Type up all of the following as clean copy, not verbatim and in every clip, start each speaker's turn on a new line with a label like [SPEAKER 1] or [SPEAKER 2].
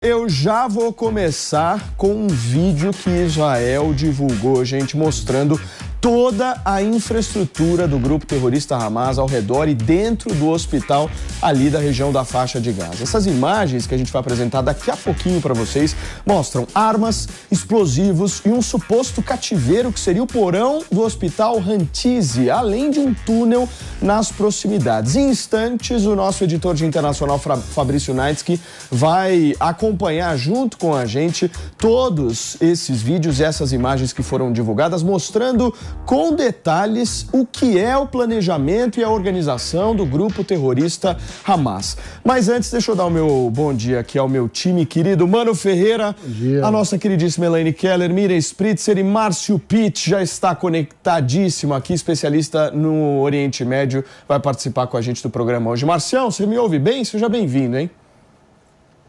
[SPEAKER 1] eu já vou começar com um vídeo que Israel divulgou, gente, mostrando toda a infraestrutura do grupo terrorista Hamas ao redor e dentro do hospital ali da região da faixa de Gaza. Essas imagens que a gente vai apresentar daqui a pouquinho para vocês mostram armas, explosivos e um suposto cativeiro que seria o porão do hospital Hantizi, além de um túnel nas proximidades. Em instantes, o nosso editor de internacional Fabrício Naitsky vai acompanhar junto com a gente todos esses vídeos e essas imagens que foram divulgadas, mostrando com detalhes o que é o planejamento e a organização do grupo terrorista Hamas. Mas antes, deixa eu dar o meu bom dia aqui ao meu time querido, Mano Ferreira, a nossa queridíssima Elaine Keller, Miriam Spritzer e Márcio Pitt já está conectadíssimo aqui, especialista no Oriente Médio, vai participar com a gente do programa hoje. Marcião, você me ouve bem? Seja bem-vindo, hein?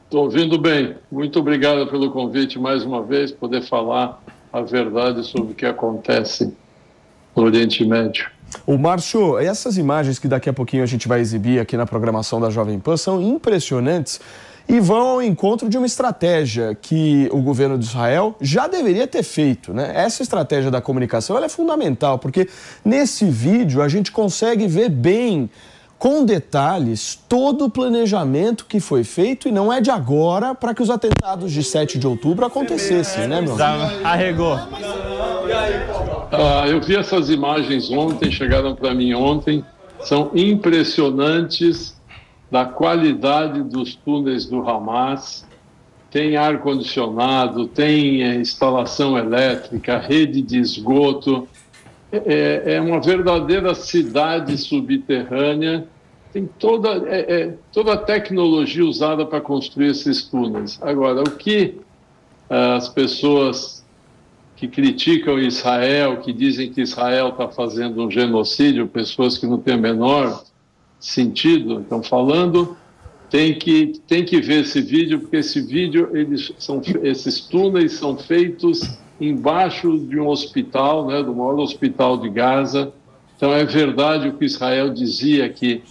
[SPEAKER 2] Estou ouvindo bem. Muito obrigado pelo convite mais uma vez, poder falar a verdade sobre o que acontece no Oriente Médio.
[SPEAKER 1] O Márcio, essas imagens que daqui a pouquinho a gente vai exibir aqui na programação da Jovem Pan são impressionantes e vão ao encontro de uma estratégia que o governo de Israel já deveria ter feito, né? Essa estratégia da comunicação ela é fundamental, porque nesse vídeo a gente consegue ver bem, com detalhes, todo o planejamento que foi feito e não é de agora para que os atentados de 7 de outubro acontecessem, né, meu amigo?
[SPEAKER 3] Arregou.
[SPEAKER 2] Eu vi essas imagens ontem, chegaram para mim ontem, são impressionantes da qualidade dos túneis do Hamas. Tem ar-condicionado, tem instalação elétrica, rede de esgoto. É uma verdadeira cidade subterrânea, tem toda a tecnologia usada para construir esses túneis. Agora, o que as pessoas que criticam Israel, que dizem que Israel está fazendo um genocídio, pessoas que não têm o menor sentido, estão falando, tem que ver esse vídeo, porque esse vídeo, esses túneis são feitos embaixo de um hospital, né, do maior hospital de Gaza. Então é verdade o que Israel dizia, que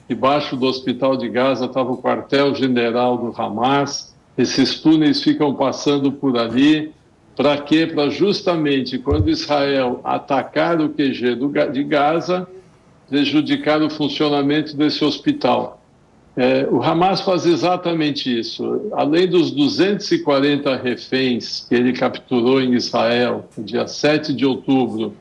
[SPEAKER 2] debaixo do hospital de Gaza estava o quartel-general do Hamas. Esses túneis ficam passando por ali. Para quê? Para justamente quando Israel atacar o QG de Gaza, prejudicar o funcionamento desse hospital. O Hamas faz exatamente isso. Além dos 240 reféns que ele capturou em Israel, no dia 7 de outubro,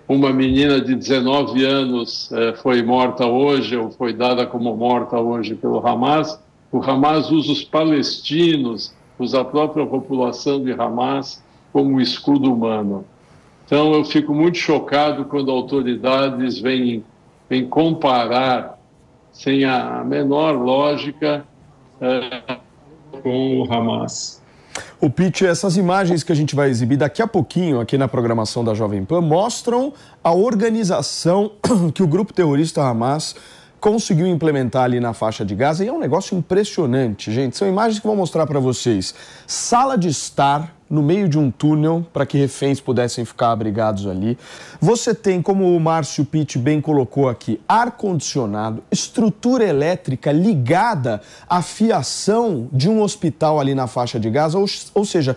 [SPEAKER 2] uma menina de 19 anos foi morta hoje, ou foi dada como morta hoje pelo Hamas. O Hamas usa os palestinos, usa a própria população de Hamas como escudo humano. Então eu fico muito chocado quando autoridades vêm comparar sem a menor lógica com o Hamas.
[SPEAKER 1] O Pitt, essas imagens que a gente vai exibir daqui a pouquinho aqui na programação da Jovem Pan mostram a organização que o grupo terrorista Hamas conseguiu implementar ali na faixa de Gaza e é um negócio impressionante, gente. São imagens que vou mostrar para vocês. Sala de estar no meio de um túnel para que reféns pudessem ficar abrigados ali. Você tem, como o Márcio Pitt bem colocou aqui, ar-condicionado, estrutura elétrica ligada à fiação de um hospital ali na faixa de Gaza, ou seja,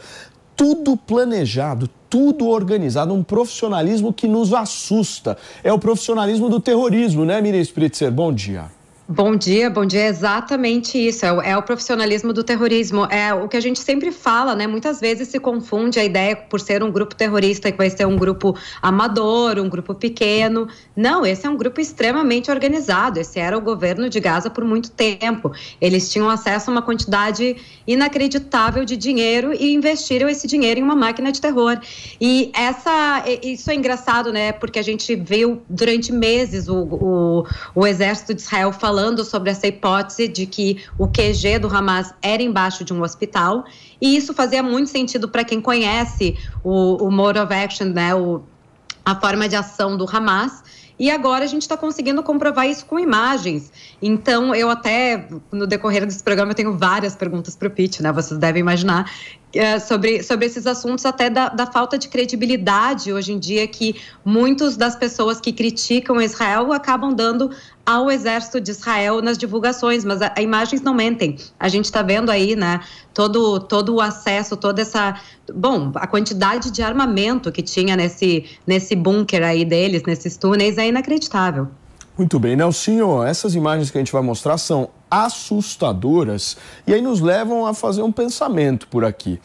[SPEAKER 1] tudo planejado, tudo organizado, um profissionalismo que nos assusta. É o profissionalismo do terrorismo, né, Miriam Spritzer? Bom dia.
[SPEAKER 4] Bom dia, é exatamente isso, é o profissionalismo do terrorismo, é o que a gente sempre fala, né, muitas vezes se confunde a ideia por ser um grupo terrorista que vai ser um grupo amador, um grupo pequeno, não, esse é um grupo extremamente organizado, esse era o governo de Gaza por muito tempo, eles tinham acesso a uma quantidade inacreditável de dinheiro e investiram esse dinheiro em uma máquina de terror, e isso é engraçado, né, porque a gente viu durante meses o exército de Israel falando sobre essa hipótese de que o QG do Hamas era embaixo de um hospital, e isso fazia muito sentido para quem conhece o mode of action, né, a forma de ação do Hamas, e agora a gente está conseguindo comprovar isso com imagens. Então, eu até, no decorrer desse programa, eu tenho várias perguntas para o Pitt, né, vocês devem imaginar, sobre esses assuntos, até da falta de credibilidade hoje em dia que muitas das pessoas que criticam Israel acabam dando ao exército de Israel nas divulgações, mas as imagens não mentem. A gente está vendo aí, né, todo o acesso, toda essa... Bom, a quantidade de armamento que tinha nesse bunker aí deles, nesses túneis, é inacreditável.
[SPEAKER 1] Muito bem, Nelsinho, essas imagens que a gente vai mostrar são assustadoras e aí nos levam a fazer um pensamento por aqui.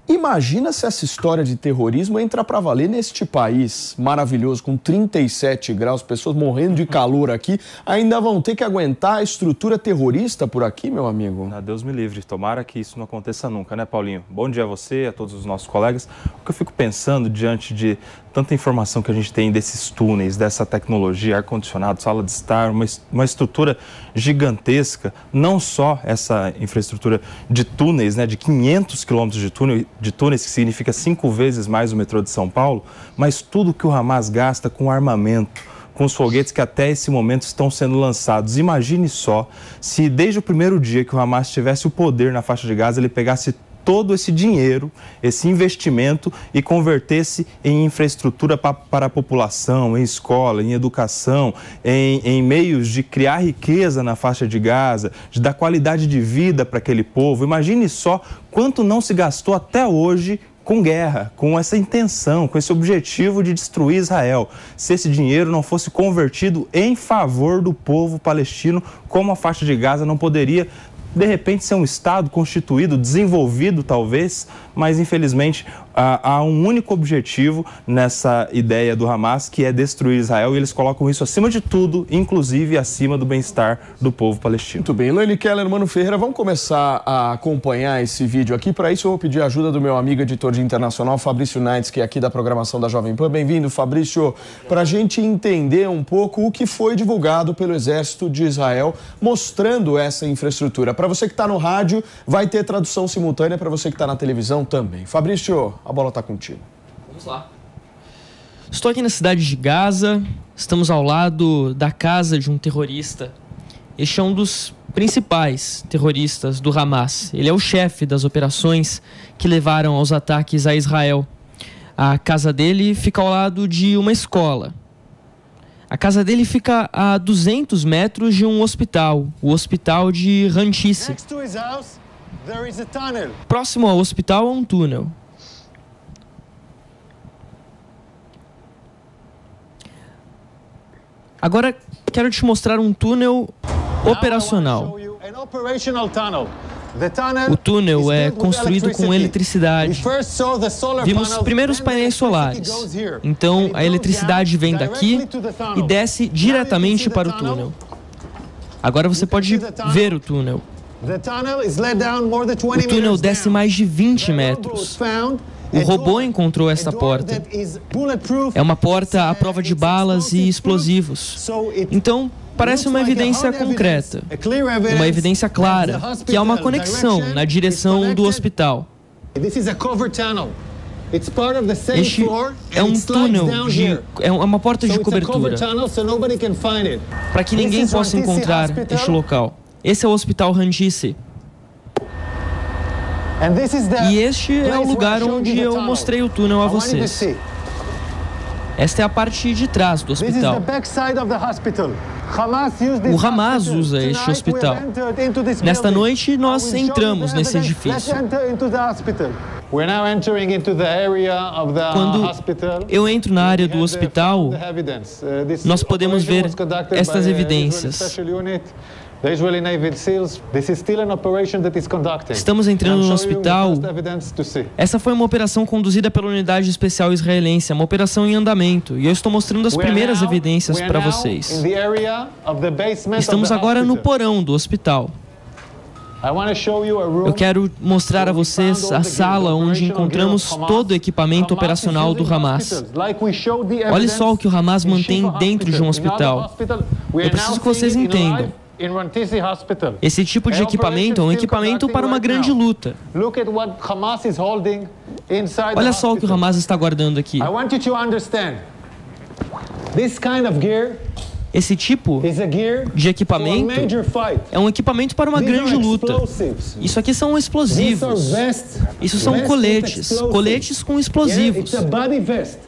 [SPEAKER 1] Imagina se essa história de terrorismo entra para valer neste país maravilhoso, com 37 graus, pessoas morrendo de calor aqui, ainda vão ter que aguentar a estrutura terrorista por aqui, meu amigo?
[SPEAKER 3] Deus me livre, tomara que isso não aconteça nunca, né, Paulinho? Bom dia a você, a todos os nossos colegas. O que eu fico pensando diante de tanta informação que a gente tem desses túneis, dessa tecnologia, ar-condicionado, sala de estar, uma estrutura gigantesca, não só essa infraestrutura de túneis, né, de 500 quilômetros de túneis, que significa 5 vezes mais o metrô de São Paulo, mas tudo que o Hamas gasta com armamento, com os foguetes que até esse momento estão sendo lançados. Imagine só se desde o primeiro dia que o Hamas tivesse o poder na faixa de Gaza, ele pegasse todo esse dinheiro, esse investimento e convertesse em infraestrutura para a população, em escola, em educação, em meios de criar riqueza na faixa de Gaza, de dar qualidade de vida para aquele povo. Imagine só quanto não se gastou até hoje com guerra, com essa intenção, com esse objetivo de destruir Israel. Se esse dinheiro não fosse convertido em favor do povo palestino, como a faixa de Gaza não poderia de repente ser um Estado constituído, desenvolvido talvez, mas infelizmente há um único objetivo nessa ideia do Hamas, que é destruir Israel, e eles colocam isso acima de tudo, inclusive acima do bem-estar do povo palestino.
[SPEAKER 1] Muito bem, Elaine Keller, Mano Ferreira, vamos começar a acompanhar esse vídeo aqui. Para isso eu vou pedir a ajuda do meu amigo editor de internacional, Fabrício Naitz, que é aqui da programação da Jovem Pan. Bem-vindo, Fabrício, para a gente entender um pouco o que foi divulgado pelo Exército de Israel, mostrando essa infraestrutura. Para você que está no rádio, vai ter tradução simultânea, para você que está na televisão também. Fabrício, a bola está contigo.
[SPEAKER 5] Vamos lá. Estou aqui na cidade de Gaza, estamos ao lado da casa de um terrorista. Este é um dos principais terroristas do Hamas. Ele é o chefe das operações que levaram aos ataques a Israel. A casa dele fica ao lado de uma escola. A casa dele fica a 200 metros de um hospital, o hospital de Rantisi. Próximo ao hospital há um túnel. Agora quero te mostrar um túnel operacional. O túnel é construído com eletricidade. Vimos primeiro os painéis solares. Então a eletricidade vem daqui e desce diretamente para o túnel. Agora você pode ver o túnel. O túnel desce mais de 20 metros. O robô encontrou esta porta. É uma porta à prova de balas e explosivos. Então, parece uma evidência concreta, uma evidência clara, que há uma conexão na direção do hospital. Este é um túnel, é uma porta de cobertura, para que ninguém possa encontrar este local. Esse é o Hospital Rantisi. E este é o lugar onde eu mostrei o túnel a vocês. Esta é a parte de trás do hospital. O Hamas usa este hospital. Nesta noite, nós entramos nesse edifício. Quando eu entro na área do hospital, nós podemos ver estas evidências. Estamos entrando no hospital. Essa foi uma operação conduzida pela unidade especial israelense, uma operação em andamento, e eu estou mostrando as primeiras evidências para vocês. Estamos agora no porão do hospital. Eu quero mostrar a vocês a sala onde encontramos todo o equipamento operacional do Hamas. Olha só o que o Hamas mantém dentro de um hospital. Eu preciso que vocês entendam. Esse tipo de equipamento é um equipamento para uma grande luta. Olha só o que o Hamas está guardando aqui. Esse tipo de equipamento é um equipamento para uma grande luta. Isso aqui são explosivos. Isso são coletes com explosivos.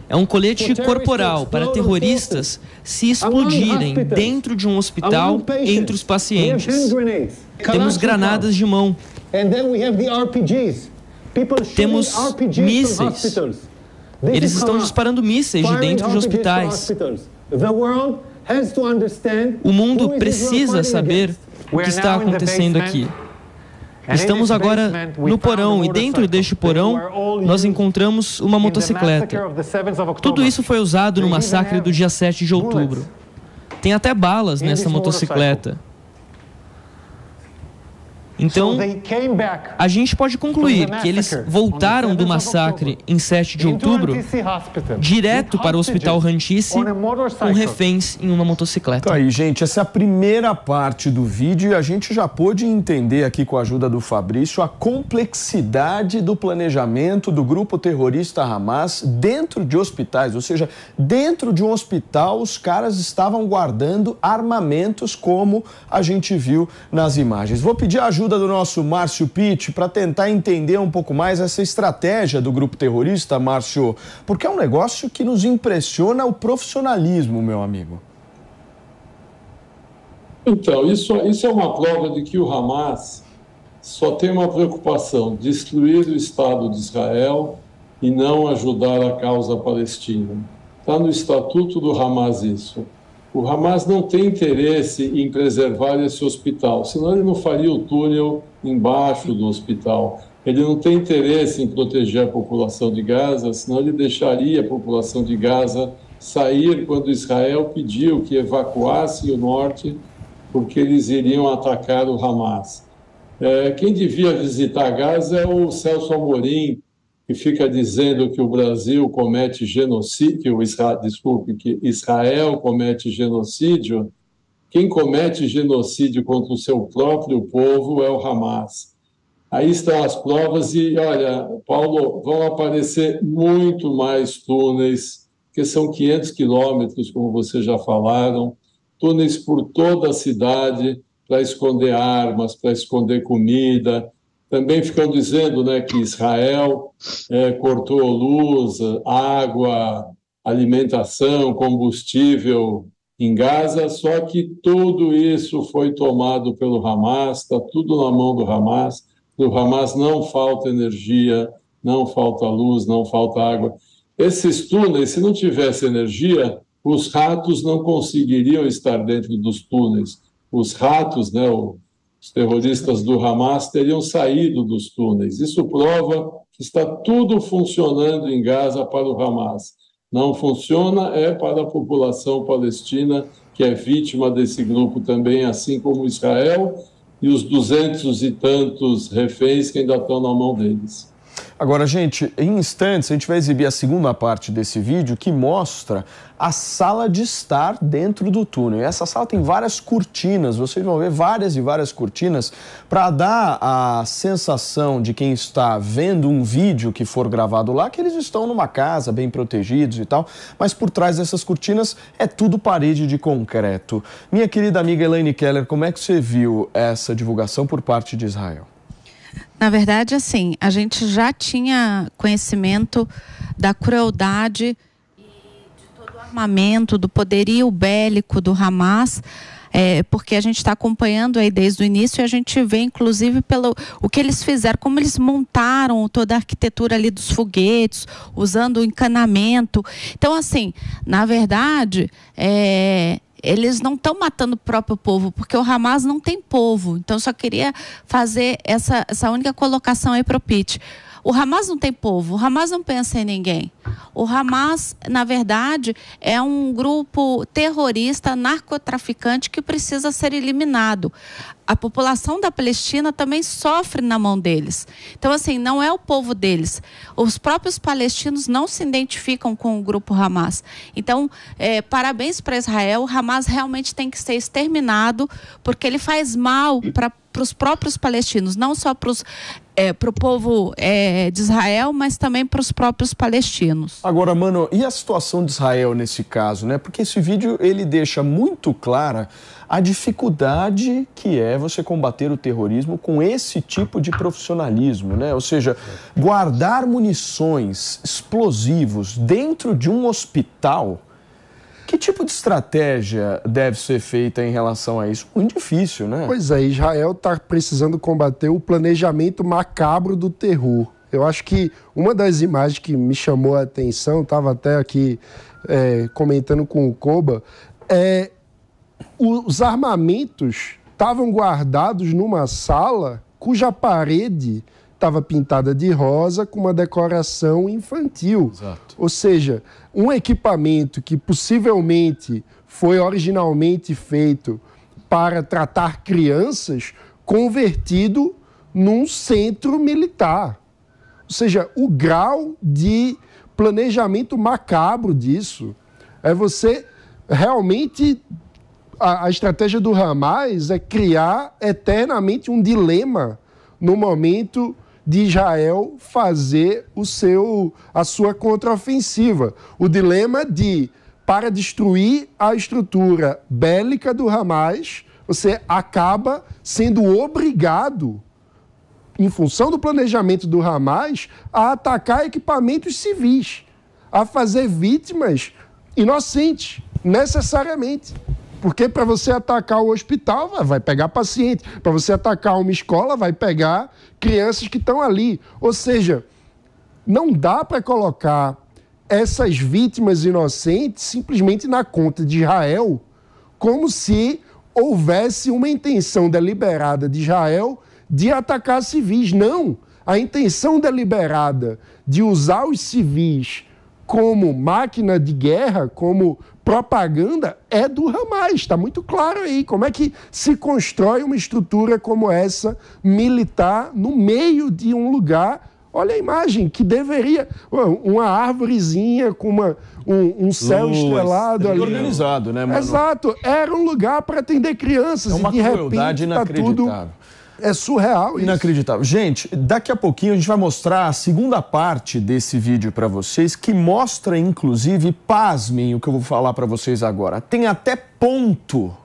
[SPEAKER 5] É um colete corporal para terroristas se explodirem dentro de um hospital entre os pacientes. Temos granadas de mão. Temos mísseis. Eles estão disparando mísseis de dentro de hospitais. O mundo precisa saber o que está acontecendo aqui. Estamos agora no porão e dentro deste porão nós encontramos uma motocicleta. Tudo isso foi usado no massacre do dia 7 de outubro. Tem até balas nessa motocicleta. Então, a gente pode concluir que eles voltaram do massacre em 7 de outubro direto para o Hospital Rantisi com reféns em uma motocicleta.
[SPEAKER 1] Então aí, gente, essa é a primeira parte do vídeo e a gente já pôde entender aqui com a ajuda do Fabrício a complexidade do planejamento do grupo terrorista Hamas dentro de hospitais, ou seja, dentro de um hospital os caras estavam guardando armamentos como a gente viu nas imagens. Vou pedir a ajuda do nosso Márcio Pitt para tentar entender um pouco mais essa estratégia do grupo terrorista, Márcio, porque é um negócio que nos impressiona o profissionalismo, meu amigo.
[SPEAKER 2] Então, isso é uma prova de que o Hamas só tem uma preocupação: destruir o Estado de Israel e não ajudar a causa palestina. Está no estatuto do Hamas isso. O Hamas não tem interesse em preservar esse hospital, senão ele não faria o túnel embaixo do hospital. Ele não tem interesse em proteger a população de Gaza, senão ele deixaria a população de Gaza sair quando Israel pediu que evacuasse o norte, porque eles iriam atacar o Hamas. Quem devia visitar Gaza é o Celso Amorim, que fica dizendo que o Brasil comete genocídio, que Israel comete genocídio. Quem comete genocídio contra o seu próprio povo é o Hamas. Aí estão as provas e, olha, Paulo, vão aparecer muito mais túneis, que são 500 quilômetros, como vocês já falaram, túneis por toda a cidade para esconder armas, para esconder comida. Também ficam dizendo, né, que Israel cortou luz, água, alimentação, combustível em Gaza, só que tudo isso foi tomado pelo Hamas, está tudo na mão do Hamas. No Hamas não falta energia, não falta luz, não falta água. Esses túneis, se não tivesse energia, os ratos não conseguiriam estar dentro dos túneis. Os ratos, né, os terroristas do Hamas teriam saído dos túneis. Isso prova que está tudo funcionando em Gaza para o Hamas. Não funciona para a população palestina, que é vítima desse grupo também, assim como Israel, e os 200 e tantos reféns que ainda estão na mão deles.
[SPEAKER 1] Agora, gente, em instantes a gente vai exibir a segunda parte desse vídeo que mostra a sala de estar dentro do túnel. E essa sala tem várias cortinas, vocês vão ver várias e várias cortinas para dar a sensação de quem está vendo um vídeo que for gravado lá, que eles estão numa casa bem protegidos e tal, mas por trás dessas cortinas é tudo parede de concreto. Minha querida amiga Elaine Keller, como é que você viu essa divulgação por parte de Israel?
[SPEAKER 6] Na verdade, assim, a gente já tinha conhecimento da crueldade e de todo o armamento, do poderio bélico do Hamas, porque a gente está acompanhando aí desde o início e a gente vê, inclusive, pelo o que eles fizeram, como eles montaram toda a arquitetura ali dos foguetes, usando o encanamento. Então, assim, na verdade, eles não estão matando o próprio povo, porque o Hamas não tem povo. Então, eu só queria fazer essa única colocação aí para o Pitt. O Hamas não tem povo, o Hamas não pensa em ninguém. O Hamas, na verdade, é um grupo terrorista, narcotraficante que precisa ser eliminado. A população da Palestina também sofre na mão deles. Então, assim, não é o povo deles. Os próprios palestinos não se identificam com o grupo Hamas. Então, parabéns para Israel. O Hamas realmente tem que ser exterminado, porque ele faz mal para os próprios palestinos, não só para os para o povo de Israel, mas também para os próprios palestinos.
[SPEAKER 1] Agora, Mano, e a situação de Israel nesse caso, né? Porque esse vídeo, ele deixa muito clara a dificuldade que é você combater o terrorismo com esse tipo de profissionalismo, né? Ou seja, guardar munições, explosivos dentro de um hospital. Que tipo de estratégia deve ser feita em relação a isso? Muito difícil, né?
[SPEAKER 7] Pois é, Israel está precisando combater o planejamento macabro do terror. Eu acho que uma das imagens que me chamou a atenção, estava até aqui comentando com o Koba, os armamentos estavam guardados numa sala cuja parede estava pintada de rosa com uma decoração infantil.
[SPEAKER 1] Exato.
[SPEAKER 7] Ou seja, um equipamento que possivelmente foi originalmente feito para tratar crianças convertido num centro militar. Ou seja, o grau de planejamento macabro disso é você realmente... A estratégia do Hamas é criar eternamente um dilema no momento de Israel fazer a sua contraofensiva. O dilema de, para destruir a estrutura bélica do Hamas, você acaba sendo obrigado, em função do planejamento do Hamas, a atacar equipamentos civis, a fazer vítimas inocentes, necessariamente. Porque para você atacar o hospital, vai pegar paciente. Para você atacar uma escola, vai pegar crianças que estão ali. Ou seja, não dá para colocar essas vítimas inocentes simplesmente na conta de Israel, como se houvesse uma intenção deliberada de Israel de atacar civis. Não! A intenção deliberada de usar os civis como máquina de guerra, como propaganda, é do Hamas. Está muito claro aí como é que se constrói uma estrutura como essa, militar, no meio de um lugar. Olha a imagem, que deveria... Uma árvorezinha com um céu estrelado ali.
[SPEAKER 1] Organizado, né, mano?
[SPEAKER 7] Exato. Era um lugar para atender crianças.
[SPEAKER 1] É uma
[SPEAKER 7] e de
[SPEAKER 1] crueldade
[SPEAKER 7] repente,
[SPEAKER 1] inacreditável.
[SPEAKER 7] tá tudo... É surreal isso.
[SPEAKER 1] Inacreditável. Gente, daqui a pouquinho a gente vai mostrar a segunda parte desse vídeo para vocês, que mostra, inclusive, pasmem o que eu vou falar para vocês agora. Tem até ponto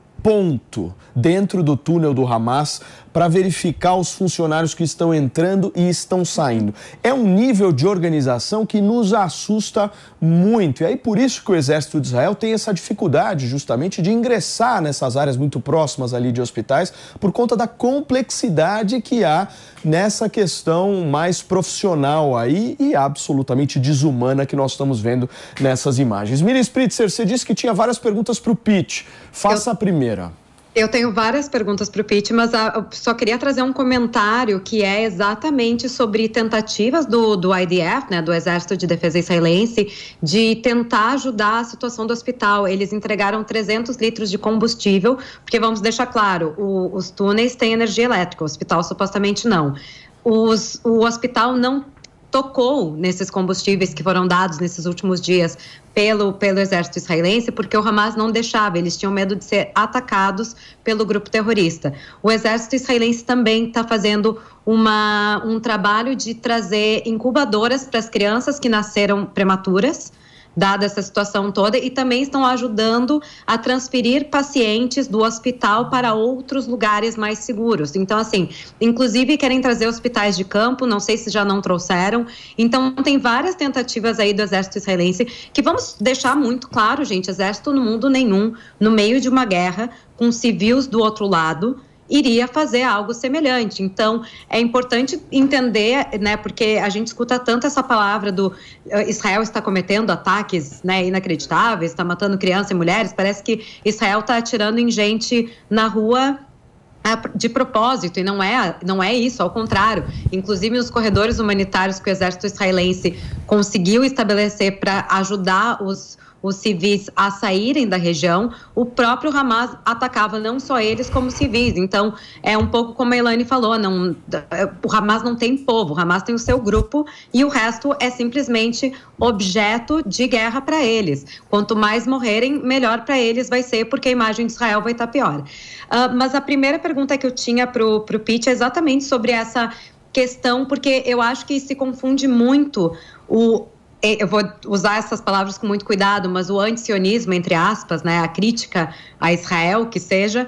[SPEAKER 1] dentro do túnel do Hamas para verificar os funcionários que estão entrando e estão saindo. É um nível de organização que nos assusta muito. E aí por isso que o exército de Israel tem essa dificuldade justamente de ingressar nessas áreas muito próximas ali de hospitais, por conta da complexidade que há nessa questão mais profissional aí e absolutamente desumana que nós estamos vendo nessas imagens. Miriam Spritzer, você disse que tinha várias perguntas para o Pete. Faça a primeira.
[SPEAKER 4] Eu tenho várias perguntas para o Pete, mas eu só queria trazer um comentário que é exatamente sobre tentativas do IDF, né, do Exército de Defesa Israelense, de tentar ajudar a situação do hospital. Eles entregaram 300 litros de combustível, porque vamos deixar claro, os túneis têm energia elétrica, o hospital supostamente não. O hospital não tocou nesses combustíveis que foram dados nesses últimos dias pelo exército israelense, porque o Hamas não deixava, eles tinham medo de ser atacados pelo grupo terrorista. O exército israelense também está fazendo um trabalho de trazer incubadoras para as crianças que nasceram prematuras, dada essa situação toda, e também estão ajudando a transferir pacientes do hospital para outros lugares mais seguros. Então, assim, inclusive querem trazer hospitais de campo, não sei se já não trouxeram. Então, tem várias tentativas aí do exército israelense, que vamos deixar muito claro, gente, exército no mundo nenhum, no meio de uma guerra, com civis do outro lado, iria fazer algo semelhante. Então, é importante entender, né, porque a gente escuta tanto essa palavra do Israel está cometendo ataques, né, inacreditáveis, está matando crianças e mulheres, parece que Israel está atirando em gente na rua de propósito, e não é isso, ao contrário. Inclusive, os corredores humanitários que o exército israelense conseguiu estabelecer para ajudar os civis a saírem da região, o próprio Hamas atacava não só eles como civis. Então, é um pouco como a Elaine falou, o Hamas não tem povo, o Hamas tem o seu grupo e o resto é simplesmente objeto de guerra para eles. Quanto mais morrerem, melhor para eles vai ser, porque a imagem de Israel vai estar pior. Mas a primeira pergunta que eu tinha para o Pete é exatamente sobre essa questão, porque eu acho que se confunde muito eu vou usar essas palavras com muito cuidado, mas o antisionismo, entre aspas, né, a crítica a Israel, que seja,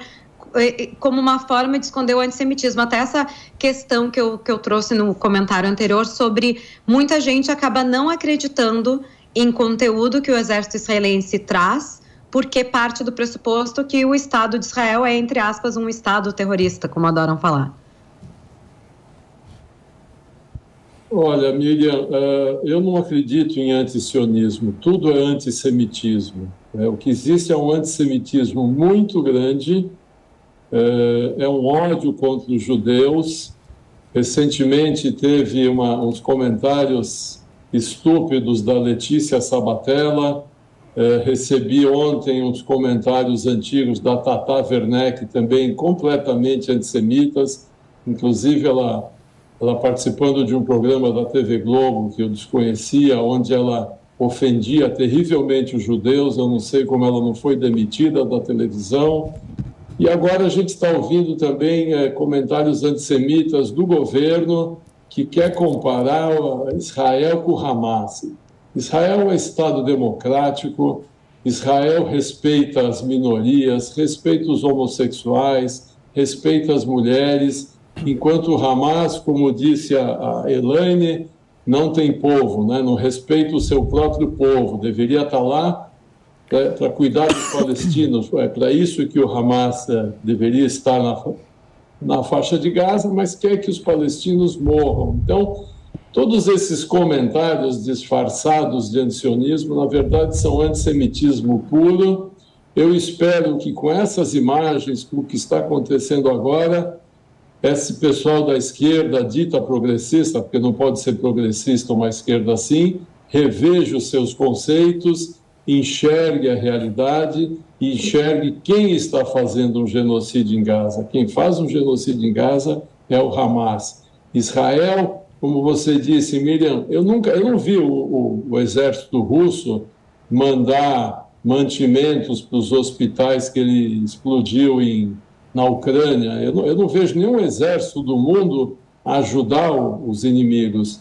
[SPEAKER 4] como uma forma de esconder o antissemitismo. Até essa questão que eu trouxe no comentário anterior sobre muita gente acaba não acreditando em conteúdo que o exército israelense traz, porque parte do pressuposto que o Estado de Israel é, entre aspas, um Estado terrorista, como adoram falar.
[SPEAKER 2] Olha, Miriam, eu não acredito em antisionismo, tudo é antissemitismo. O que existe é um antissemitismo muito grande, é um ódio contra os judeus. Recentemente teve uns comentários estúpidos da Letícia Sabatella, recebi ontem uns comentários antigos da Tata Werneck, também completamente antissemitas, inclusive ela participando de um programa da TV Globo, que eu desconhecia, onde ela ofendia terrivelmente os judeus. Eu não sei como ela não foi demitida da televisão. E agora a gente está ouvindo também comentários antissemitas do governo, que quer comparar Israel com o Hamas. Israel é um Estado democrático, Israel respeita as minorias, respeita os homossexuais, respeita as mulheres, enquanto o Hamas, como disse a Elaine, não tem povo, né? Não respeita o seu próprio povo, deveria estar lá para cuidar dos palestinos. É para isso que o Hamas deveria estar na faixa de Gaza, mas quer que os palestinos morram. Então, todos esses comentários disfarçados de antisionismo, na verdade, são antissemitismo puro. Eu espero que com essas imagens, com o que está acontecendo agora, esse pessoal da esquerda, dita progressista, porque não pode ser progressista uma esquerda assim, reveja os seus conceitos, enxergue a realidade e enxergue quem está fazendo um genocídio em Gaza. Quem faz um genocídio em Gaza é o Hamas. Israel, como você disse, Miriam, eu não vi o exército russo mandar mantimentos para os hospitais que ele explodiu na Ucrânia. Eu não vejo nenhum exército do mundo ajudar os inimigos.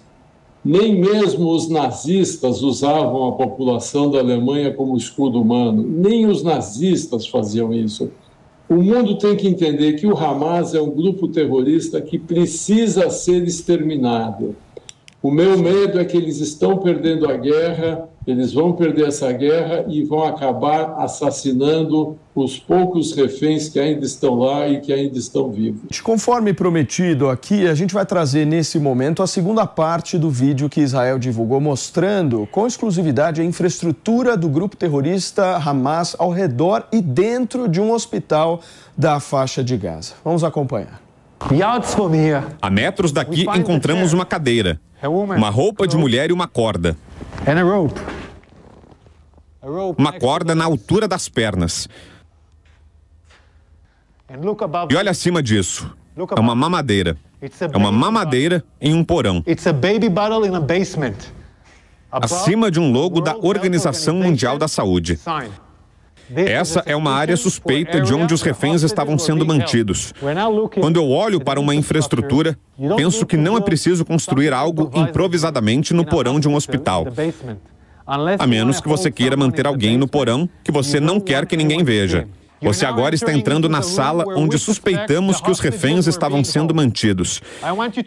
[SPEAKER 2] Nem mesmo os nazistas usavam a população da Alemanha como escudo humano. Nem os nazistas faziam isso. O mundo tem que entender que o Hamas é um grupo terrorista que precisa ser exterminado. O meu medo é que eles estão perdendo a guerra, eles vão perder essa guerra e vão acabar assassinando os poucos reféns que ainda estão lá e que ainda estão vivos.
[SPEAKER 1] Conforme prometido aqui, a gente vai trazer nesse momento a segunda parte do vídeo que Israel divulgou, mostrando com exclusividade a infraestrutura do grupo terrorista Hamas ao redor e dentro de um hospital da faixa de Gaza. Vamos acompanhar.
[SPEAKER 8] A metros daqui encontramos uma cadeira, uma roupa de mulher e uma corda. Uma corda na altura das pernas. E olha acima disso, é uma mamadeira. É uma mamadeira em um porão. Acima de um logo da Organização Mundial da Saúde. Essa é uma área suspeita de onde os reféns estavam sendo mantidos. Quando eu olho para uma infraestrutura, penso que não é preciso construir algo improvisadamente no porão de um hospital. A menos que você queira manter alguém no porão que você não quer que ninguém veja. Você agora está entrando na sala onde suspeitamos que os reféns estavam sendo mantidos.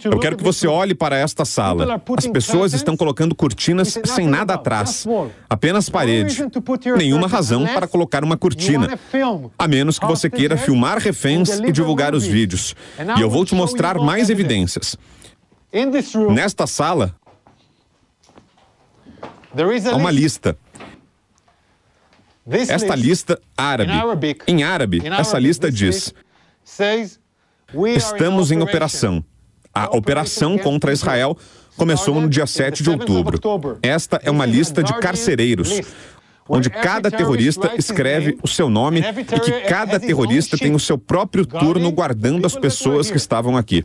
[SPEAKER 8] Eu quero que você olhe para esta sala. As pessoas estão colocando cortinas sem nada atrás. Apenas parede. Nenhuma razão para colocar uma cortina. A menos que você queira filmar reféns e divulgar os vídeos. E eu vou te mostrar mais evidências. Nesta sala, há uma lista. Esta lista em árabe, essa lista diz: estamos em operação. A operação contra Israel começou no dia 7 de outubro. Esta é uma lista de carcereiros, onde cada terrorista escreve o seu nome e que cada terrorista tem o seu próprio turno guardando as pessoas que estavam aqui.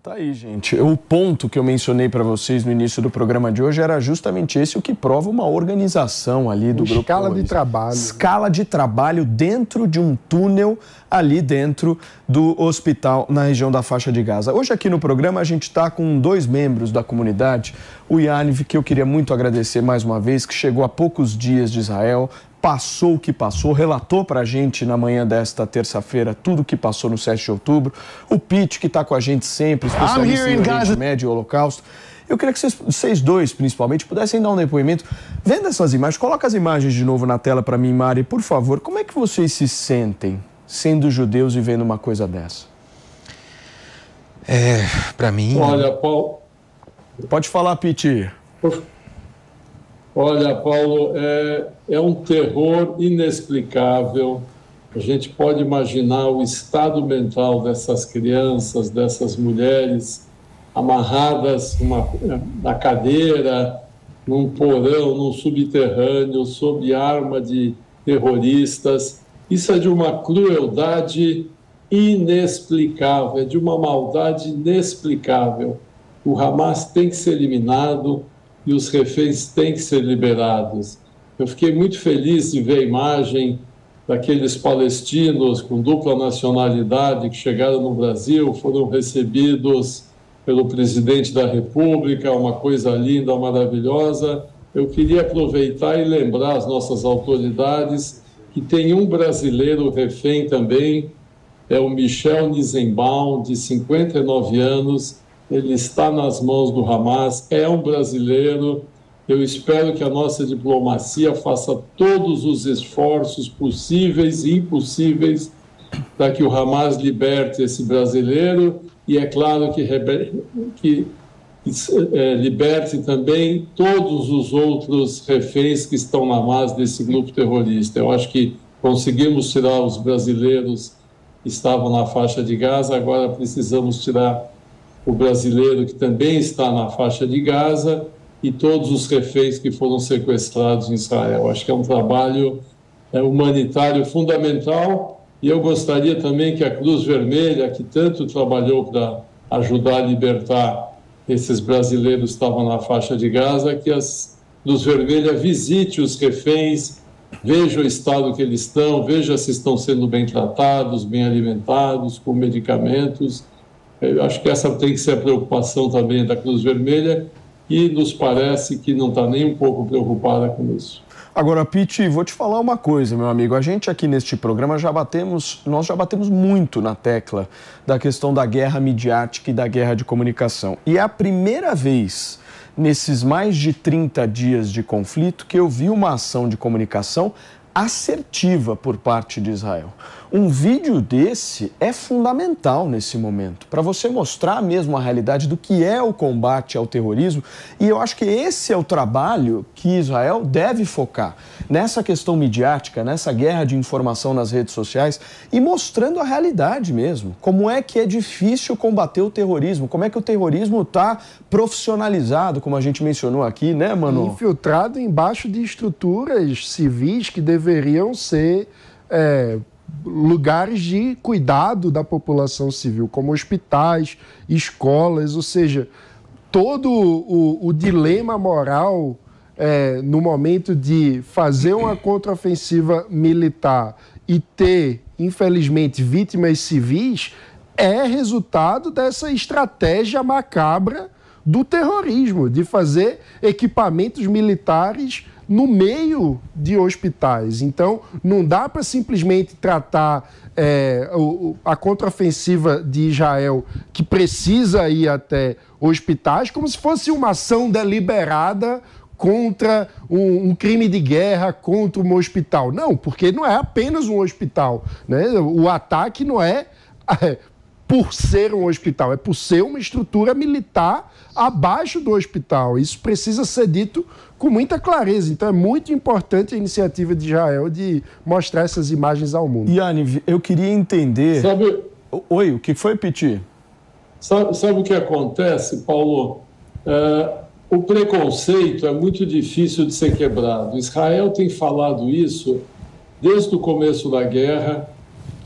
[SPEAKER 1] Tá aí, gente. O ponto que eu mencionei para vocês no início do programa de hoje era justamente esse, o que prova uma organização ali do grupo.
[SPEAKER 7] Escala de trabalho.
[SPEAKER 1] Escala de trabalho dentro de um túnel ali dentro do hospital na região da faixa de Gaza. Hoje aqui no programa a gente está com 2 membros da comunidade, o Yaniv, que eu queria muito agradecer mais uma vez, que chegou há poucos dias de Israel, passou o que passou, relatou para a gente na manhã desta terça-feira tudo o que passou no 7 de outubro. O Pete, que está com a gente sempre, especialista em Oriente Médio e Holocausto. Eu queria que vocês dois, principalmente, pudessem dar um depoimento. Vendo essas imagens, coloca as imagens de novo na tela para mim, Mari, por favor. Como é que vocês se sentem sendo judeus e vendo uma coisa dessa?
[SPEAKER 9] Para mim...
[SPEAKER 2] Olha, Paulo...
[SPEAKER 1] Pode falar, Pete.
[SPEAKER 2] Olha, Paulo, é um terror inexplicável. A gente pode imaginar o estado mental dessas crianças, dessas mulheres, amarradas na cadeira, num porão, num subterrâneo, sob arma de terroristas. Isso é de uma crueldade inexplicável, é de uma maldade inexplicável. O Hamas tem que ser eliminado e os reféns têm que ser liberados. Eu fiquei muito feliz de ver a imagem daqueles palestinos com dupla nacionalidade que chegaram no Brasil, foram recebidos pelo presidente da República, uma coisa linda, maravilhosa. Eu queria aproveitar e lembrar as nossas autoridades que tem um brasileiro refém também, é o Michel Nizenbaum, de 59 anos, ele está nas mãos do Hamas, é um brasileiro. Eu espero que a nossa diplomacia faça todos os esforços possíveis e impossíveis para que o Hamas liberte esse brasileiro e, é claro, que liberte também todos os outros reféns que estão na base desse grupo terrorista. Eu acho que conseguimos tirar os brasileiros que estavam na faixa de Gaza, agora precisamos tirar o brasileiro que também está na faixa de Gaza e todos os reféns que foram sequestrados em Israel. Acho que é um trabalho humanitário fundamental e eu gostaria também que a Cruz Vermelha, que tanto trabalhou para ajudar a libertar esses brasileiros que estavam na faixa de Gaza, que a Cruz Vermelha visite os reféns, veja o estado que eles estão, veja se estão sendo bem tratados, bem alimentados, com medicamentos. Eu acho que essa tem que ser a preocupação também da Cruz Vermelha e nos parece que não está nem um pouco preocupada com isso.
[SPEAKER 1] Agora, Pete, vou te falar uma coisa, meu amigo. A gente aqui neste programa nós já batemos muito na tecla da questão da guerra midiática e da guerra de comunicação. E é a primeira vez nesses mais de 30 dias de conflito que eu vi uma ação de comunicação assertiva por parte de Israel. Um vídeo desse é fundamental nesse momento, para você mostrar mesmo a realidade do que é o combate ao terrorismo, e eu acho que esse é o trabalho que Israel deve focar, nessa questão midiática, nessa guerra de informação nas redes sociais, e mostrando a realidade mesmo, como é que é difícil combater o terrorismo, como é que o terrorismo está profissionalizado, como a gente mencionou aqui, né, Manu?
[SPEAKER 7] Infiltrado embaixo de estruturas civis que deveriam ser lugares de cuidado da população civil, como hospitais, escolas, ou seja, todo o dilema moral no momento de fazer uma contraofensiva militar e ter, infelizmente, vítimas civis, é resultado dessa estratégia macabra do terrorismo, de fazer equipamentos militares no meio de hospitais. Então, não dá para simplesmente tratar a contraofensiva de Israel, que precisa ir até hospitais, como se fosse uma ação deliberada contra um crime de guerra, contra um hospital. Não, porque não é apenas um hospital, né? O ataque não é por ser um hospital, é por ser uma estrutura militar abaixo do hospital. Isso precisa ser dito com muita clareza. Então é muito importante a iniciativa de Israel de mostrar essas imagens ao mundo.
[SPEAKER 1] Yaniv, eu queria entender... Oi, o que foi, Piti?
[SPEAKER 2] Sabe o que acontece, Paulo? O preconceito é muito difícil de ser quebrado. Israel tem falado isso desde o começo da guerra,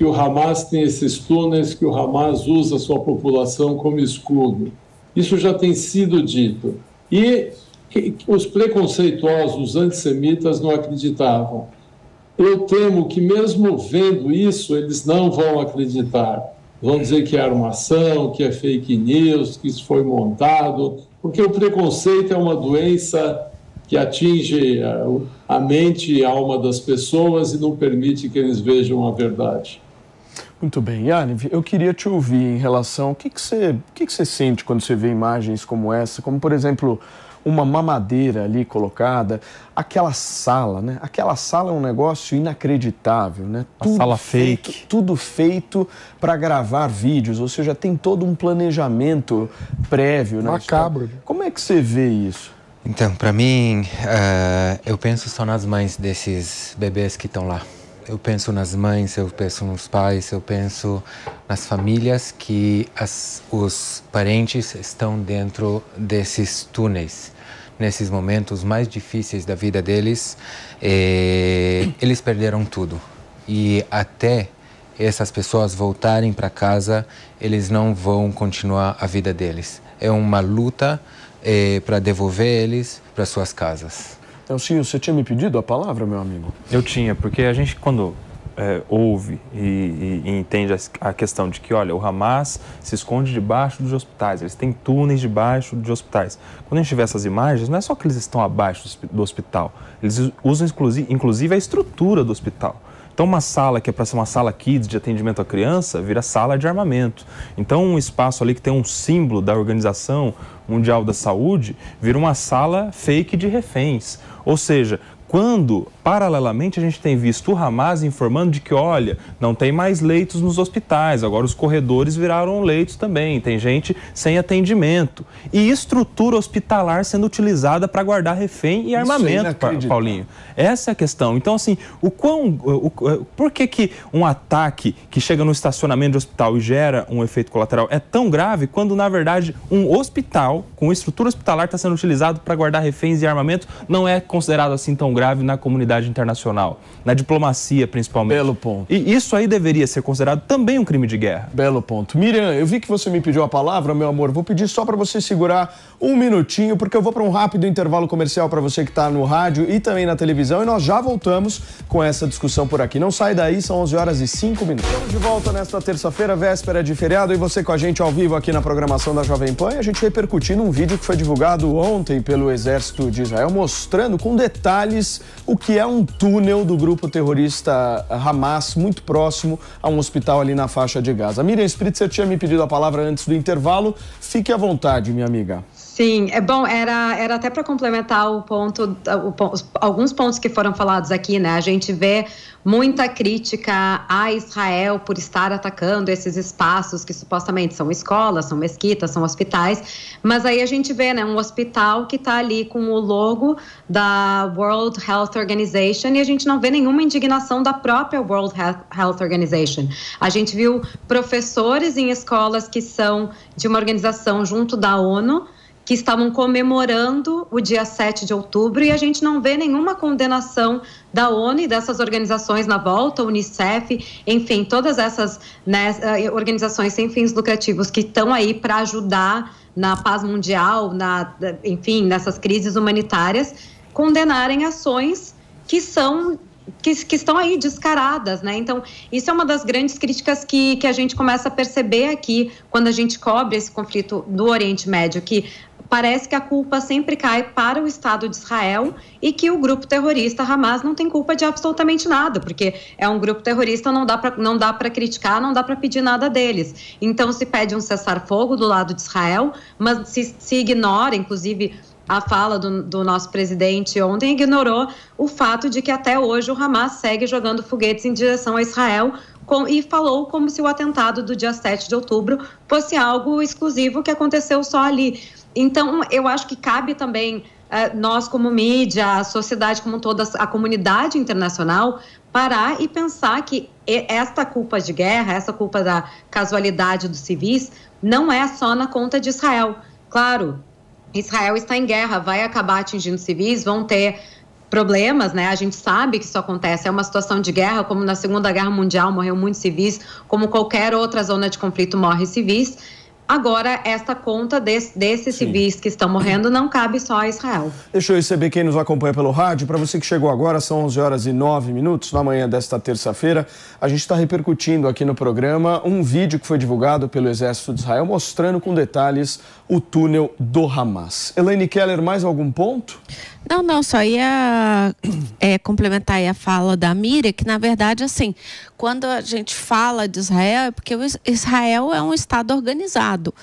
[SPEAKER 2] que o Hamas tem esses túneis, que o Hamas usa a sua população como escudo. Isso já tem sido dito. E os preconceituosos, os antissemitas não acreditavam. Eu temo que mesmo vendo isso, eles não vão acreditar. Vão dizer que é armação, que é fake news, que isso foi montado, porque o preconceito é uma doença que atinge a mente e a alma das pessoas e não permite que eles vejam a verdade.
[SPEAKER 1] Muito bem. Yaniv, eu queria te ouvir em relação ao que você sente quando você vê imagens como essa, como, por exemplo, uma mamadeira ali colocada, aquela sala, né? Aquela sala é um negócio inacreditável, né?
[SPEAKER 3] Uma sala fake.
[SPEAKER 1] Tudo feito para gravar vídeos, ou seja, tem todo um planejamento prévio, né?
[SPEAKER 7] Macabro.
[SPEAKER 1] Como é que você vê isso?
[SPEAKER 9] Então, para mim, eu penso só nas mães desses bebês que estão lá. Eu penso nas mães, eu penso nos pais, eu penso nas famílias que os parentes estão dentro desses túneis. Nesses momentos mais difíceis da vida deles, eles perderam tudo. E até essas pessoas voltarem para casa, eles não vão continuar a vida deles. É uma luta para devolver eles para suas casas.
[SPEAKER 1] Elcinho, você tinha me pedido a palavra, meu amigo?
[SPEAKER 3] Eu tinha, porque a gente quando ouve e entende a questão de que, olha, o Hamas se esconde debaixo dos hospitais, eles têm túneis debaixo de hospitais. Quando a gente vê essas imagens, não é só que eles estão abaixo do hospital, eles usam inclusive a estrutura do hospital. Então, uma sala que é para ser uma sala kids de atendimento à criança, vira sala de armamento. Então, um espaço ali que tem um símbolo da Organização Mundial da Saúde, vira uma sala fake de reféns. Ou seja, quando, paralelamente, a gente tem visto o Hamas informando de que, olha, não tem mais leitos nos hospitais, agora os corredores viraram leitos também, tem gente sem atendimento. E estrutura hospitalar sendo utilizada para guardar refém e armamento, Paulinho. Essa é a questão. Então, assim, por que um ataque que chega no estacionamento de hospital e gera um efeito colateral é tão grave quando, na verdade, um hospital com estrutura hospitalar está sendo utilizado para guardar reféns e armamento não é considerado assim tão grave na comunidade internacional, na diplomacia principalmente.
[SPEAKER 1] Belo ponto.
[SPEAKER 3] E isso aí deveria ser considerado também um crime de guerra.
[SPEAKER 1] Belo ponto. Miriam, eu vi que você me pediu a palavra, meu amor. Vou pedir só para você segurar um minutinho, porque eu vou para um rápido intervalo comercial para você que está no rádio e também na televisão, e nós já voltamos com essa discussão por aqui. Não sai daí, são 11h05. Estamos de volta nesta terça-feira, véspera de feriado, e você com a gente ao vivo aqui na programação da Jovem Pan, e a gente repercutindo um vídeo que foi divulgado ontem pelo Exército de Israel, mostrando com detalhes o que é um túnel do grupo terrorista Hamas, muito próximo a um hospital ali na faixa de Gaza. Miriam Spritzer tinha me pedido a palavra antes do intervalo. Fique à vontade, minha amiga.
[SPEAKER 4] Sim, é bom, era até para complementar alguns pontos que foram falados aqui, né? A gente vê muita crítica a Israel por estar atacando esses espaços que supostamente são escolas, são mesquitas, são hospitais, mas aí a gente vê, né, um hospital que está ali com o logo da World Health Organization e a gente não vê nenhuma indignação da própria World Health Organization. A gente viu professores em escolas que são de uma organização junto da ONU, que estavam comemorando o dia 7 de outubro e a gente não vê nenhuma condenação da ONU e dessas organizações na volta, Unicef, enfim, todas essas, né, organizações sem fins lucrativos que estão aí para ajudar na paz mundial, enfim, nessas crises humanitárias, condenarem ações que estão aí descaradas, né? Então, isso é uma das grandes críticas que a gente começa a perceber aqui quando a gente cobre esse conflito do Oriente Médio, que parece que a culpa sempre cai para o Estado de Israel e que o grupo terrorista Hamas não tem culpa de absolutamente nada, porque é um grupo terrorista, não dá para criticar, não dá para pedir nada deles. Então, se pede um cessar-fogo do lado de Israel, mas se ignora, inclusive, a fala do nosso presidente ontem ignorou o fato de que até hoje o Hamas segue jogando foguetes em direção a Israel e falou como se o atentado do dia 7 de outubro fosse algo exclusivo que aconteceu só ali. Então, eu acho que cabe também nós como mídia, a sociedade como toda, a comunidade internacional, parar e pensar que esta culpa de guerra, essa culpa da casualidade dos civis, não é só na conta de Israel. Claro, Israel está em guerra, vai acabar atingindo civis, vão ter problemas, né? A gente sabe que isso acontece, é uma situação de guerra, como na Segunda Guerra Mundial morreu muitos civis, como qualquer outra zona de conflito morre civis. Agora, esta conta desses civis que estão morrendo não cabe só a Israel.
[SPEAKER 1] Deixa eu receber quem nos acompanha pelo rádio. Para você que chegou agora, são 11h09, na manhã desta terça-feira. A gente está repercutindo aqui no programa um vídeo que foi divulgado pelo Exército de Israel, mostrando com detalhes o túnel do Hamas. Elaine Keller, mais algum ponto?
[SPEAKER 6] Não, só ia complementar aí a fala da Miriam, que na verdade, assim, quando a gente fala de Israel, é porque Israel é um Estado organizado.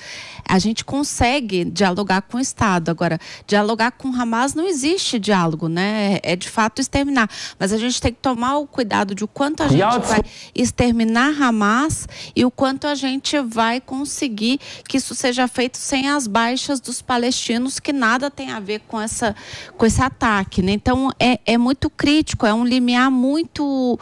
[SPEAKER 6] A gente consegue dialogar com o Estado. Agora, dialogar com Hamas não existe diálogo, né? É de fato exterminar. Mas a gente tem que tomar o cuidado de o quanto a gente vai exterminar Hamas e o quanto a gente vai conseguir que isso seja feito sem as baixas dos palestinos, que nada tem a ver com esse ataque, né? Então, é muito crítico, é um limiar muito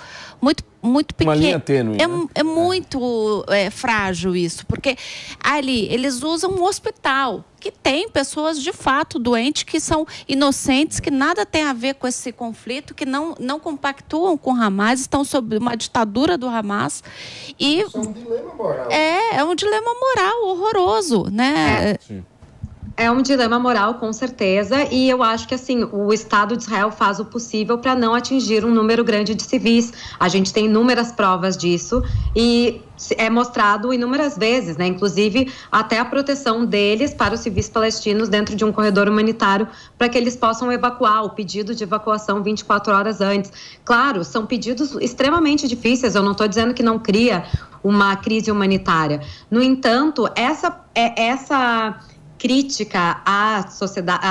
[SPEAKER 6] pequeno.
[SPEAKER 1] Uma linha tênue, né?
[SPEAKER 6] É muito frágil isso, porque ali eles usam um hospital que tem pessoas de fato doentes, que são inocentes, que nada tem a ver com esse conflito, que não compactuam com o Hamas, estão sob uma ditadura do Hamas. E isso é um dilema moral. É um dilema moral horroroso, né?
[SPEAKER 4] É um dilema moral, com certeza, e eu acho que, assim, o Estado de Israel faz o possível para não atingir um número grande de civis. A gente tem inúmeras provas disso e é mostrado inúmeras vezes, né? Inclusive até a proteção deles para os civis palestinos dentro de um corredor humanitário para que eles possam evacuar, o pedido de evacuação 24 horas antes. Claro, são pedidos extremamente difíceis, eu não estou dizendo que não cria uma crise humanitária. No entanto, essa crítica à sociedade,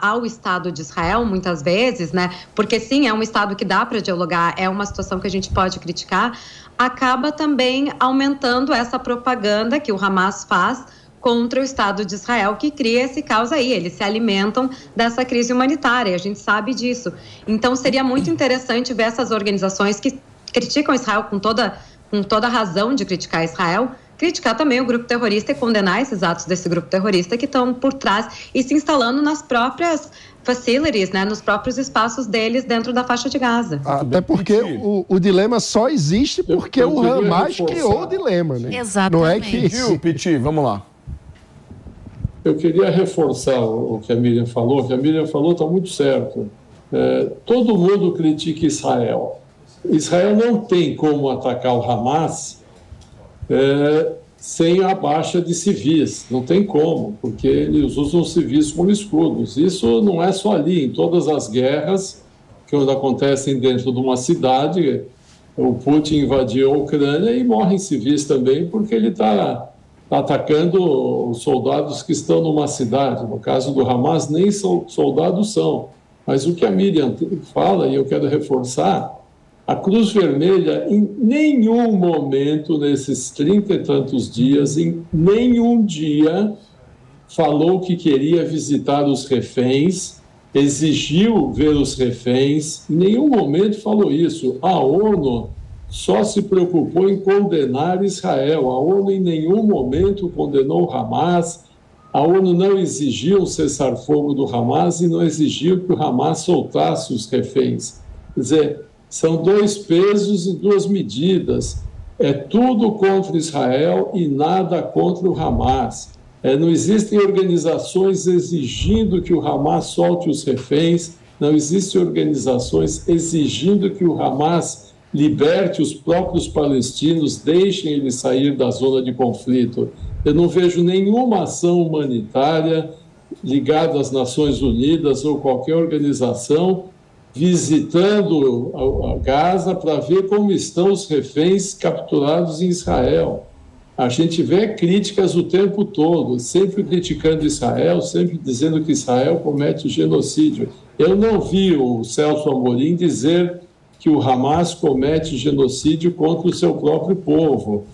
[SPEAKER 4] ao Estado de Israel, muitas vezes, né? Porque sim, é um Estado que dá para dialogar, é uma situação que a gente pode criticar, acaba também aumentando essa propaganda que o Hamas faz contra o Estado de Israel, que cria esse caos aí. Eles se alimentam dessa crise humanitária, a gente sabe disso. Então, seria muito interessante ver essas organizações que criticam Israel com toda razão de criticar Israel, criticar também o grupo terrorista e condenar esses atos desse grupo terrorista que estão por trás e se instalando nas próprias facilities, né, nos próprios espaços deles dentro da faixa de Gaza.
[SPEAKER 7] Até porque o dilema só existe porque o Hamas criou o dilema, né?
[SPEAKER 6] Exatamente.
[SPEAKER 7] Não é que...
[SPEAKER 1] Piti, vamos lá.
[SPEAKER 2] Eu queria reforçar o que a Miriam falou. O que a Miriam falou está muito certo. Todo mundo critica Israel. Israel não tem como atacar o Hamas sem a baixa de civis, não tem como, porque eles usam civis como escudos. Isso não é só ali, em todas as guerras que acontecem dentro de uma cidade, o Putin invadiu a Ucrânia e morrem civis também, porque ele está atacando os soldados que estão numa cidade. No caso do Hamas, nem soldados são. Mas o que a Miriam fala, e eu quero reforçar, a Cruz Vermelha, em nenhum momento, nesses 30 e tantos dias, em nenhum dia, falou que queria visitar os reféns, exigiu ver os reféns, em nenhum momento falou isso. A ONU só se preocupou em condenar Israel. A ONU em nenhum momento condenou o Hamas. A ONU não exigiu o cessar-fogo do Hamas e não exigiu que o Hamas soltasse os reféns. Quer dizer, são dois pesos e duas medidas. É tudo contra Israel e nada contra o Hamas. Não existem organizações exigindo que o Hamas solte os reféns, não existem organizações exigindo que o Hamas liberte os próprios palestinos, deixem eles sair da zona de conflito. Eu não vejo nenhuma ação humanitária ligada às Nações Unidas ou qualquer organização visitando a Gaza para ver como estão os reféns capturados em Israel. A gente vê críticas o tempo todo, sempre criticando Israel, sempre dizendo que Israel comete genocídio. Eu não vi o Celso Amorim dizer que o Hamas comete genocídio contra o seu próprio povo.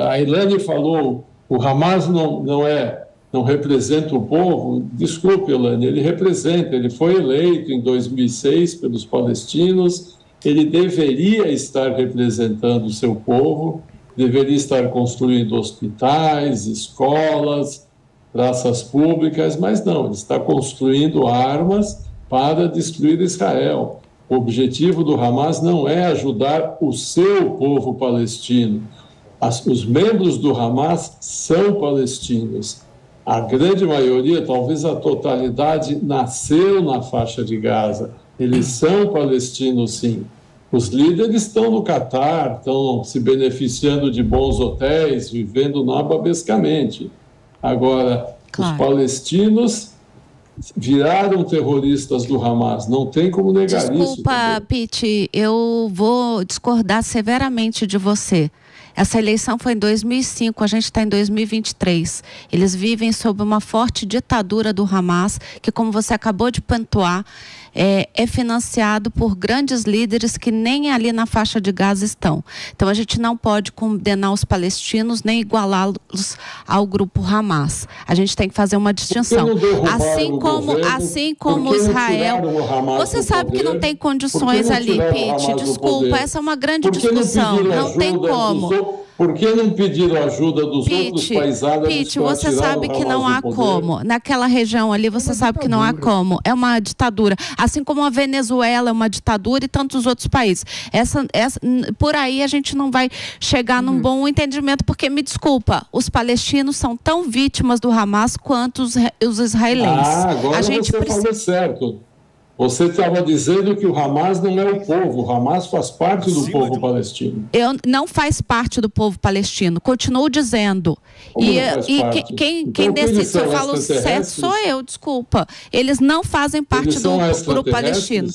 [SPEAKER 2] A Elaine falou, o Hamas não representa o povo. Desculpe, Elaine, ele representa, ele foi eleito em 2006 pelos palestinos, ele deveria estar representando o seu povo, deveria estar construindo hospitais, escolas, praças públicas, mas não, ele está construindo armas para destruir Israel. O objetivo do Hamas não é ajudar o seu povo palestino. Os membros do Hamas são palestinos. A grande maioria, talvez a totalidade, nasceu na faixa de Gaza. Eles são palestinos, sim. Os líderes estão no Catar, estão se beneficiando de bons hotéis, vivendo nababescamente. Agora, claro, os palestinos viraram terroristas do Hamas. Não tem como negar isso.
[SPEAKER 6] Desculpa, Pete, eu vou discordar severamente de você. Essa eleição foi em 2005, a gente está em 2023. Eles vivem sob uma forte ditadura do Hamas, que, como você acabou de pontuar, é financiado por grandes líderes que nem ali na faixa de Gaza estão. Então a gente não pode condenar os palestinos nem igualá-los ao grupo Hamas. A gente tem que fazer uma distinção. Assim como Israel. Você sabe que não tem condições ali, Pete. Desculpa, essa é uma grande discussão. Não tem como.
[SPEAKER 2] Por que não pediram ajuda dos outros países árabes?
[SPEAKER 6] Pete, você sabe que não há como. Naquela região ali, você sabe que não há como. É uma ditadura. Assim como a Venezuela é uma ditadura e tantos outros países. Por aí a gente não vai chegar num bom entendimento, porque, me desculpa, os palestinos são tão vítimas do Hamas quanto os israelenses.
[SPEAKER 2] Agora você falou certo. Você estava dizendo que o Hamas não é o povo, o Hamas faz parte do povo palestino.
[SPEAKER 6] Não faz parte do povo palestino, continuo dizendo. Quem decide, se eu falo certo, sou eu, desculpa. Eles não fazem parte do grupo palestino.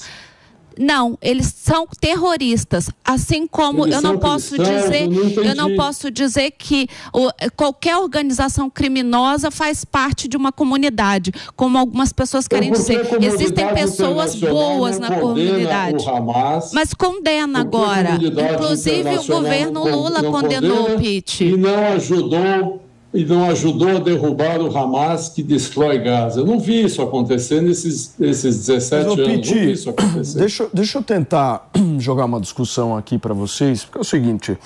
[SPEAKER 6] Não, eles são terroristas, assim como eu não posso dizer que qualquer organização criminosa faz parte de uma comunidade, como algumas pessoas querem dizer. Existem pessoas boas na comunidade, mas condena agora. Inclusive o governo Lula condenou, Pete.
[SPEAKER 2] E não ajudou a derrubar o Hamas, que destrói Gaza. Eu não vi isso acontecer nesses 17 anos.
[SPEAKER 1] Pete, não vi isso acontecer. Deixa eu tentar jogar uma discussão aqui para vocês, porque é o seguinte,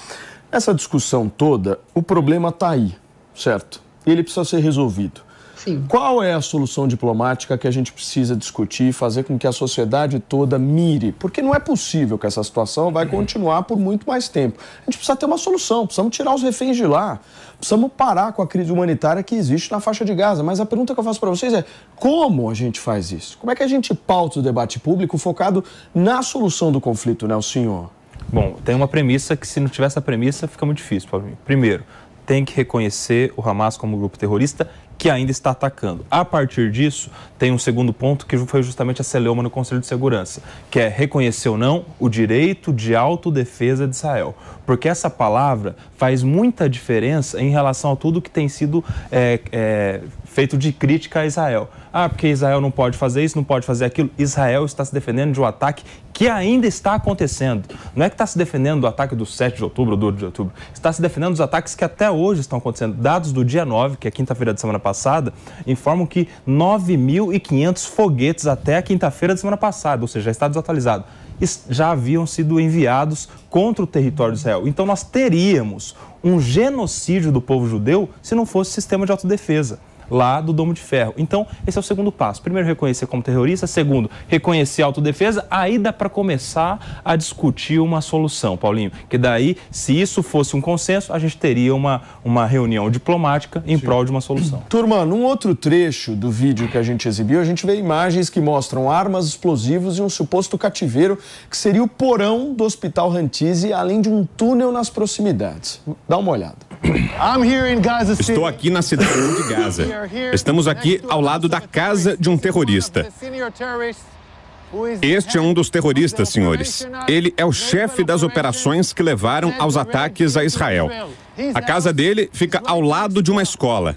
[SPEAKER 1] essa discussão toda, o problema está aí, certo? E ele precisa ser resolvido.
[SPEAKER 4] Sim.
[SPEAKER 1] Qual é a solução diplomática que a gente precisa discutir e fazer com que a sociedade toda mire? Porque não é possível que essa situação vai continuar por muito mais tempo. A gente precisa ter uma solução, precisamos tirar os reféns de lá, precisamos parar com a crise humanitária que existe na faixa de Gaza. Mas a pergunta que eu faço para vocês é, como a gente faz isso? Como é que a gente pauta o debate público focado na solução do conflito, né, o senhor?
[SPEAKER 3] Bom, tem uma premissa que, se não tiver essa premissa, fica muito difícil para mim. Primeiro, tem que reconhecer o Hamas como grupo terrorista que ainda está atacando. A partir disso, tem um segundo ponto que foi justamente a celeuma no Conselho de Segurança, que é reconhecer ou não o direito de autodefesa de Israel. Porque essa palavra faz muita diferença em relação a tudo que tem sido feito de crítica a Israel. Porque Israel não pode fazer isso, não pode fazer aquilo. Israel está se defendendo de um ataque que ainda está acontecendo. Não é que está se defendendo do ataque do 7 de outubro ou do 8 de outubro. Está se defendendo dos ataques que até hoje estão acontecendo. Dados do dia 9, que é quinta-feira da semana passada, informam que 9.500 foguetes até a quinta-feira da semana passada, ou seja, já está desatualizado, já haviam sido enviados contra o território de Israel. Então nós teríamos um genocídio do povo judeu se não fosse sistema de autodefesa lá do Domo de Ferro. Então, esse é o segundo passo. Primeiro, reconhecer como terrorista. Segundo, reconhecer a autodefesa. Aí dá para começar a discutir uma solução, Paulinho. Que daí, se isso fosse um consenso, a gente teria uma reunião diplomática em prol de uma solução.
[SPEAKER 1] Turma, num outro trecho do vídeo que a gente exibiu, a gente vê imagens que mostram armas, explosivos e um suposto cativeiro que seria o porão do Hospital Rantisi, além de um túnel nas proximidades. Dá uma olhada.
[SPEAKER 8] Estou aqui na cidade de Gaza. Estamos aqui ao lado da casa de um terrorista. Este é um dos terroristas, senhores. Ele é o chefe das operações que levaram aos ataques a Israel. A casa dele fica ao lado de uma escola.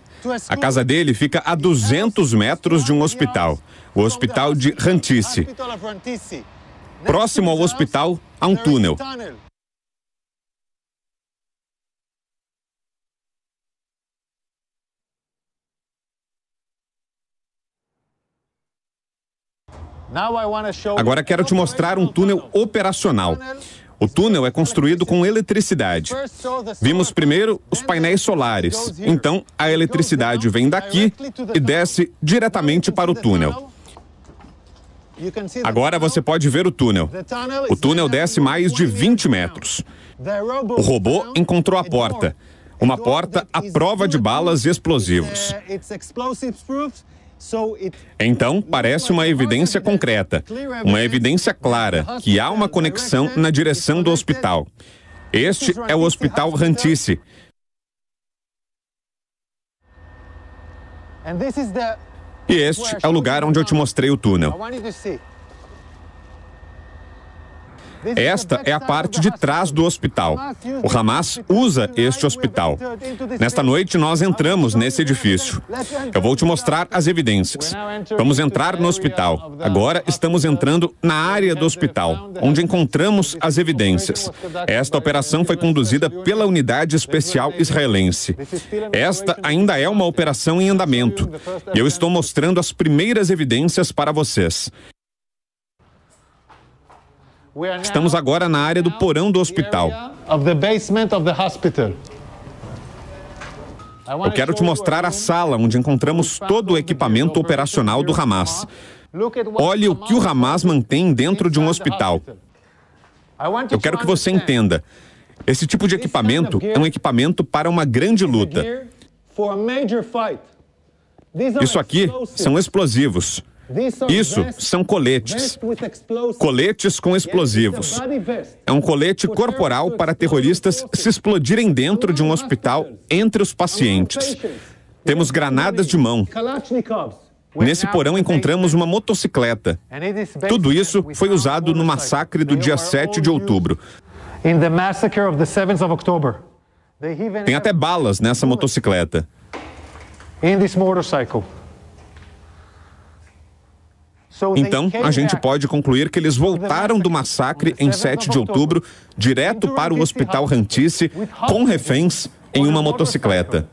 [SPEAKER 8] A casa dele fica a 200 metros de um hospital, o Hospital de Rantisi. Próximo ao hospital, há um túnel. Agora quero te mostrar um túnel operacional. O túnel é construído com eletricidade. Vimos primeiro os painéis solares. Então, a eletricidade vem daqui e desce diretamente para o túnel. Agora você pode ver o túnel. O túnel desce mais de 20 metros. O robô encontrou a porta. Uma porta à prova de balas e explosivos. Então, parece uma evidência concreta, uma evidência clara que há uma conexão na direção do hospital. Este é o Hospital Rantisi. E este é o lugar onde eu te mostrei o túnel. Esta é a parte de trás do hospital. O Hamas usa este hospital. Nesta noite, nós entramos nesse edifício. Eu vou te mostrar as evidências. Vamos entrar no hospital. Agora estamos entrando na área do hospital, onde encontramos as evidências. Esta operação foi conduzida pela Unidade Especial Israelense. Esta ainda é uma operação em andamento. E eu estou mostrando as primeiras evidências para vocês. Estamos agora na área do porão do hospital. Eu quero te mostrar a sala onde encontramos todo o equipamento operacional do Hamas. Olhe o que o Hamas mantém dentro de um hospital. Eu quero que você entenda. Esse tipo de equipamento é um equipamento para uma grande luta. Isso aqui são explosivos. Isso são coletes. Coletes com explosivos. É um colete corporal para terroristas se explodirem dentro de um hospital entre os pacientes. Temos granadas de mão. Nesse porão encontramos uma motocicleta. Tudo isso foi usado no massacre do dia 7 de outubro. Tem até balas nessa motocicleta. Então, a gente pode concluir que eles voltaram do massacre em 7 de outubro direto para o Hospital Rantisi com reféns em uma motocicleta.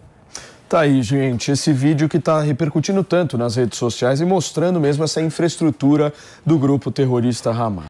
[SPEAKER 1] Tá aí, gente, esse vídeo que está repercutindo tanto nas redes sociais e mostrando mesmo essa infraestrutura do grupo terrorista Hamas.